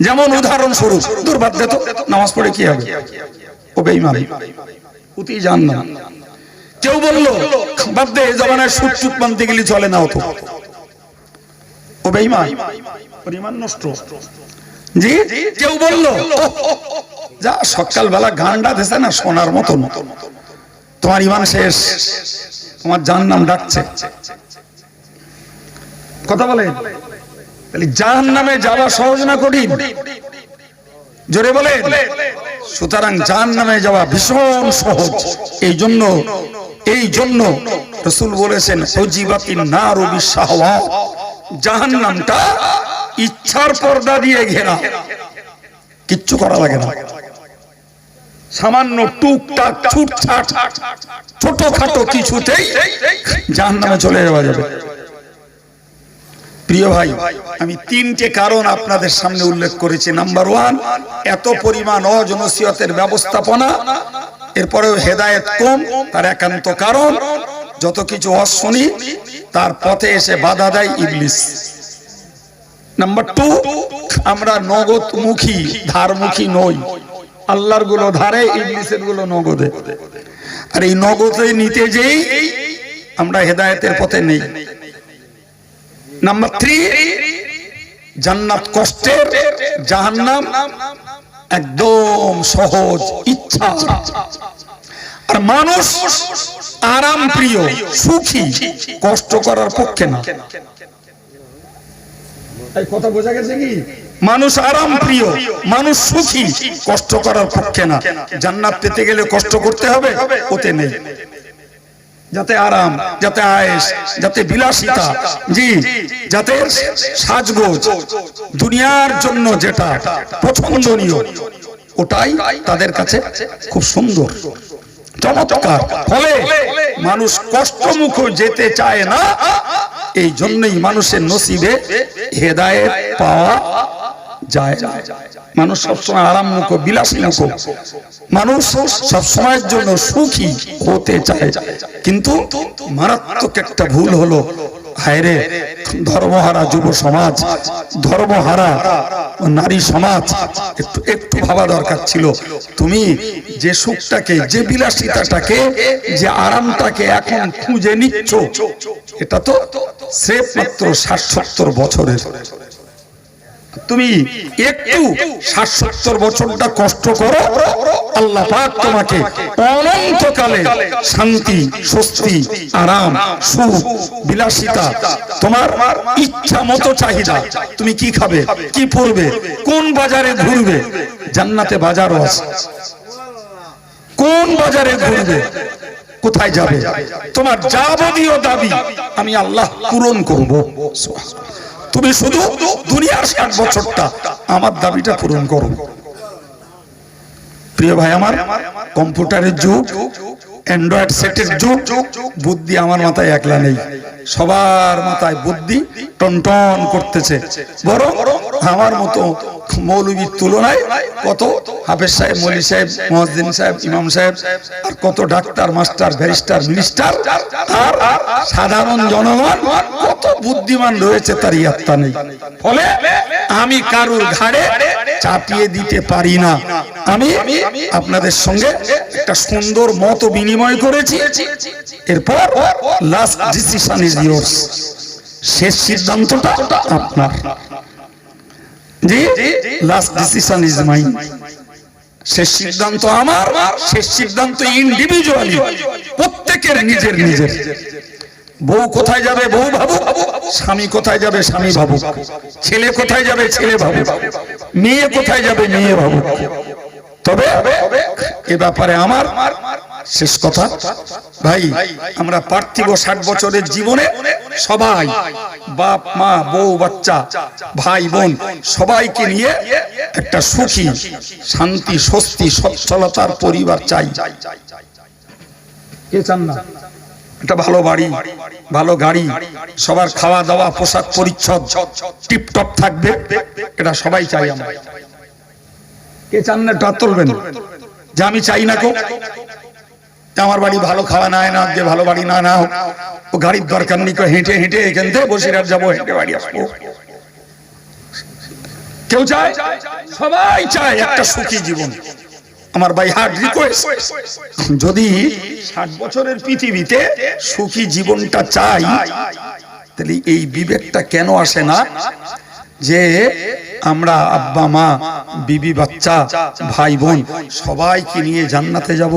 যেমন উদাহরণস্বরূপ দুর্বাদ দে তো নামাজ পড়ে কি হবে, ও বেঈমান, উতি জাহান্নাম। কেউ বলল বাদ দে, এই জমানায় সুদ সুদ মানতে গেলে চলে না, হতো ও বেঈমান, ওর ঈমান নষ্ট। জি কেউ বলল যা সকালবেলা গানটা দেছে না সোনার মতন, তোমার ঈমান শেষ, তোমার জাহান্নাম ডাকছে। কথা বলে, তাহলে জাহান্নামে যাওয়া সহজ না কঠিন? জোরে বলে। সুতরাং জাহান্নামে যাওয়া ভীষণ সহজ। এই জন্য রাসূল বলেছেন হুজিবাতিন নারু বিশাহওয়াত, জাহান্নামটা ইচ্ছার পর্দা দিয়ে ঘেরা, কিচ্ছু করা লাগে না। সামান্য টুকটাক ছুটছাট ছোটখাটো কিছুতেই জাহান্নামে চলে যাওয়া যাবে। প্রিয় ভাই, আমি তিনটে কারণ আপনাদের সামনে উল্লেখ করেছি। নাম্বার 1, এত পরিমাণ ওয়াজ নসিহতের ব্যবস্থাপনা, এরপরেও হেদায়েত কম, তার একান্ত কারণ যত কিছু ওয়াজ শুনি তার পথে এসে বাধা দেয় ইবলিস। নাম্বার 2, আমরা নগদমুখী ধারমুখী নই। আল্লাহর গুলো ধারে, ইবলিসের গুলো নগদে। আর এই নগদে নিতে যেই আমরা হেদায়েতের পথে নেই। নাম্বার 3, জান্নাত কষ্টের, জাহান্নাম একদম সহজ ইচ্ছা। আর মানুষ আরাম প্রিয়, সুখী, কষ্ট করার পক্ষে না। এই কথা বোঝা গেছে কি? মানুষ আরাম প্রিয়, মানুষ সুখী, কষ্ট করার পক্ষে না। জান্নাত পেতে গেলে কষ্ট করতে হবে, ওতে নেই। যাতে আরাম, যাতে আয়েশ, যাতে বিলাসিতা, জি, যাতে সাজগোজ, দুনিয়ার জন্য যেটা পছন্দনীয় ওটাই তাদের কাছে খুব সুন্দর, চমৎকার। ফলে মানুষ কষ্টমুখ যেতে চায় না। এই জন্যই মানুষের নসিবে হেদায়েত পাওয়া যায় না। মানুষ সবসময় আরামমুখ, বিলাসীমুখ, মানুষ সবসময়ের জন্য সুখী হতে চায়। কিন্তু মারাত্মক একটা ভুল হলো, হায়রে ধর্মহারা যুব সমাজ, ধর্মহারা নারী সমাজ, একটু ভাবা দরকার ছিল। তুমি যে সুখটাকে, যে বিলাসিতাটাকে, যে আরামটাকে এখন খুঁজে নিচ্ছ, এটা তো স্রেফ মাত্র 60-70 বছরের। তুমি একটু 60-70 বছরটা কষ্ট করো, আল্লাহ পাক তোমাকে অনন্তকালে শান্তি, স্বস্তি, আরাম, সুখ, বিলাসিতা, তোমার ইচ্ছা মতো চাহিদা, তুমি কি খাবে, কি পরবে, কোন বাজারে ঘুরবে, জান্নাতে বাজারও আছে। কোন বাজারে ঘুরবে, কোথায় যাবে, তোমার যাবতীয় দাবি আমি আল্লাহ পূরণ করব। তুমি শুধু দুনিয়ার 60 বছরটা আমার দাবিটা পূরণ করো। প্রিয় ভাই আমার, কম্পিউটারের যুগ, অ্যান্ড্রয়েড সেটের যুগ, বুদ্ধি আমার মাথায় একলা নেই, সবার মাথায় বুদ্ধি টনটন করতেছে। বড় আমার মতো মৌলবীর তুলনায় কত হাফেজ সাহেব, মৌলী সাহেব, মুয়াজ্জিন সাহেব, ইমাম সাহেব, আর কত ডাক্তার, মাস্টার, ব্যারিস্টার, মিনিস্টার, আর সাধারণ জনগণ কত বুদ্ধিমান রয়েছে তার ইয়াত্তা নেই। ফলে আমি কারুর ঘাড়ে চাপিয়ে দিতে পারি না। আমি আপনাদের সঙ্গে একটা সুন্দর মত বিনিময় করেছি। এরপর লাস্ট ডিসিশন ইজ ইয়োর্স, শেষ সিদ্ধান্তটা আপনার। জি, লাস্ট ডিসিশন ইজ মাইন, শেষ সিদ্ধান্ত আমার, শেষ সিদ্ধান্ত ইন্ডিভিজুয়ালি, প্রত্যেকের নিজের নিজের। বউ কোথায় যাবে বউ ভাবুক, স্বামী কোথায় যাবে স্বামী ভাবুক, ছেলে কোথায় যাবে ছেলে ভাবুক, মেয়ে কোথায় যাবে মেয়ে ভাবুক। তবে এ ব্যাপারে আমার শেষ কথা, ভাই আমরা পার্থিব 60 বছরের জীবনে সবাই, বাপ মা, বউ বাচ্চা, ভাই বোন, সবাইকে নিয়ে একটা সুখী, শান্তি, স্বস্তি, সচ্ছলতার পরিবার চাই। কে চান না? একটা ভালো বাড়ি, ভালো গাড়ি, সবার খাওয়া দাওয়া, পোশাক পরিচ্ছদ টিপটপ থাকবে, এটা সবাই চাই আমরা। কে চান না? হাত তুলবেন যে আমি চাই না। কো আমার বাড়ি ভালো খাওয়া না, না যে ভালো বাড়ি না, না হোক, ও গাড়ির দরকার নেই, হেঁটে হেঁটে এখান থেকে বসিরহাট যাবো, হেঁটে বাড়ি আসবো। কেউ চায়? সবাই চায় একটা সুখী জীবন। আমার ভাই হার্ড রিকোয়েস্ট, যদি 60 বছরের পৃথিবীতে সুখী জীবনটা চাই, তাহলে এই বিবেকটা কেন আসে না যে আমরা আব্বা মা, বিবি বাচ্চা, ভাই বোন সবাইকে নিয়ে জান্নাতে যাব?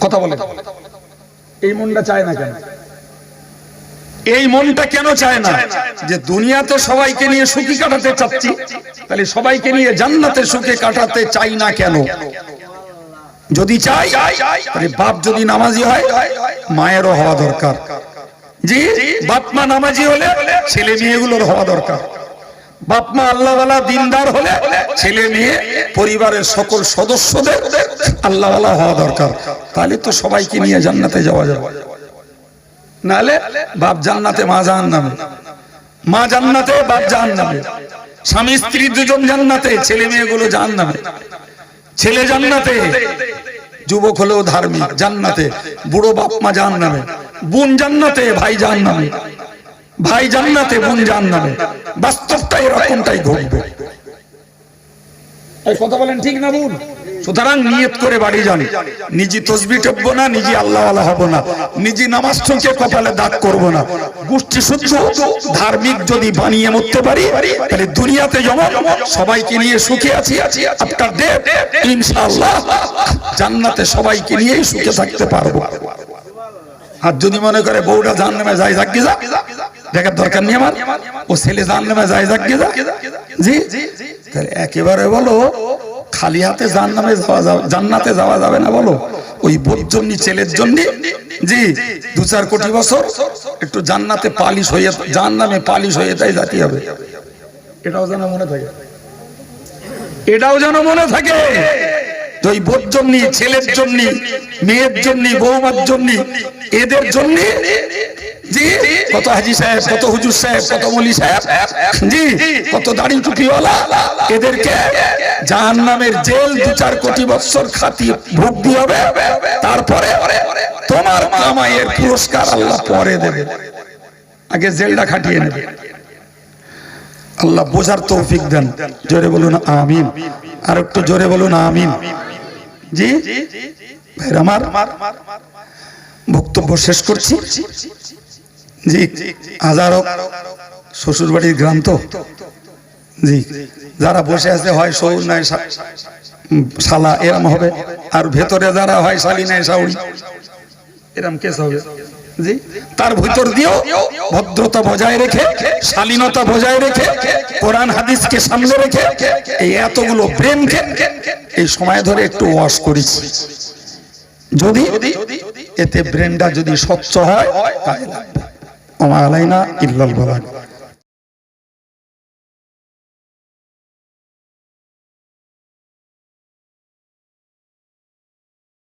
কথা বলে, এই মনটা চায় না কেন? এই মনটা কেন চায় না? যে দুনিয়াতে সবাইকে নিয়ে সুখী কাটাতে চাচ্ছি, তাহলে সবাইকে নিয়ে জান্নাতে সুখে কাটাতে চাই না কেন? যদি চাই, তাহলে বাপ যদি নামাজি হয়, মায়েরও হওয়া দরকার। জি, বাপ মা নামাজি হলে ছেলে মেয়েগুলোর হওয়া দরকার। বাপ মা আল্লাহওয়ালা দিনদার হলে ছেলে মেয়ে পরিবারের সকল সদস্যদের আল্লাহওয়ালা হওয়া দরকার। তাহলে তো সবাইকে নিয়ে জান্নাতে যাওয়া যাবে। নাহলে বাপ জান্নাতে, মা জাহান্নামে, মা জান্নাতে, বাপ জাহান্নামে, স্বামী স্ত্রী দুজন জান্নাতে, ছেলে মেয়েগুলো জাহান্নামে। ছেলে জান্নাতে, যুবক হলেও ধার্মিক জান্নাতে, বুড়ো বাপ মা জাহান্নামে, বোন জান্নাতে, ভাই জাহান্নামে, ভাই জান্নাতে, বোন জাহান্নামে। বাস্তবটা এরকমটাই ঘটবে। এই কথা বলেন ঠিক না বোন? সুতরাং নিয়ত করে বাড়ি যান, নিজে তসবিহ টেপবো না, নিজে আল্লাহওয়ালা হব না, নিজে নামাজ ঠুকে কপালে দাগ করব না। গোষ্ঠী শুদ্ধ ধার্মিক যদি বানিয়ে মরতে পারি, তাহলে দুনিয়াতে যেমন সবাইকে নিয়ে সুখে আছি, আফটার ডেথ ইনশাআল্লাহ জান্নাতে সবাইকে নিয়েই সুখে থাকতে পারবো। আর যদি মনে করে বউটা জাহান্নামে যায়, যাক যা, দেখার দরকার নেই আমার, ও ছেলে জাহান্নামে যায়, যাক যা, জি, তাহলে একেবারে বলো খালি হাতে জাহান্নামে যাওয়া যাবে, জান্নাতে যাওয়া যাবে না। বলো ওই বোধজন্যী ছেলের জন্য, জি, 2-4 কোটি বছর একটু জান্নাতে পালিশ হয়ে, জাহান্নামে পালিশ হয়ে তাই জাতি হবে। এটাও যেন মনে থাকে, এটাও যেন মনে থাকে। ওই বোধজন্যী ছেলের জন্য, মেয়ের জন্য, বৌমার জন্য, এদের জন্য, জি, কত হাজি সাহেব, কত হুজুর সাহেব, কত মৌলী সাহেব, জি, কত দাড়ি টুপিওয়ালা, এদেরকে জাহান্নামের জেল 2-4 কোটি বছর খাতিয়ে ভুগতে হবে। তারপরে তোমার কামাইয়ের পুরস্কার আল্লাহ পরে দেবে, আগে জেলটা খাটিয়ে নেবে। আল্লাহ বোঝার তৌফিক দেন। জোরে বলুন আমিন। আর একটু জোরে বলুন আমিন। জি ভাইরা আমার, বক্তব্য শেষ করছি। জি, হাজারো শ্বশুর বাড়ির গ্রাম তো, জি, যারা বসে আছে হয় শৌর নাই শালা এরম হবে, আর ভেতরে যারা হয় শালি নাই শাউরি এরম কেস হবে। জি, তার ভিতর দিয়েও ভদ্রতা বজায় রেখে, শালীনতা বজায় রেখে, কোরআন হাদিসকে সামনে রেখে এই এতগুলো প্রেমকে এই সময় ধরে একটু ওয়াশ করেছি। যদি এতে ব্রেনটা যদি স্বচ্ছ হয়, তাহলে ওমা আলাইনা ইল্লাল বালাগ।